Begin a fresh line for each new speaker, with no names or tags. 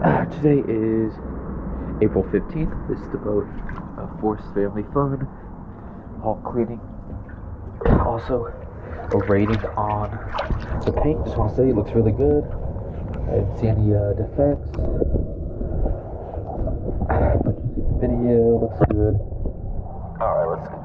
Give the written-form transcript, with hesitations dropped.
Today is April 15th. This is the boat Forced Family Fun. All cleaning. Also, a rating on the paint. Just want to say it looks really good. I didn't see any defects. But the video looks good. Alright, let's go.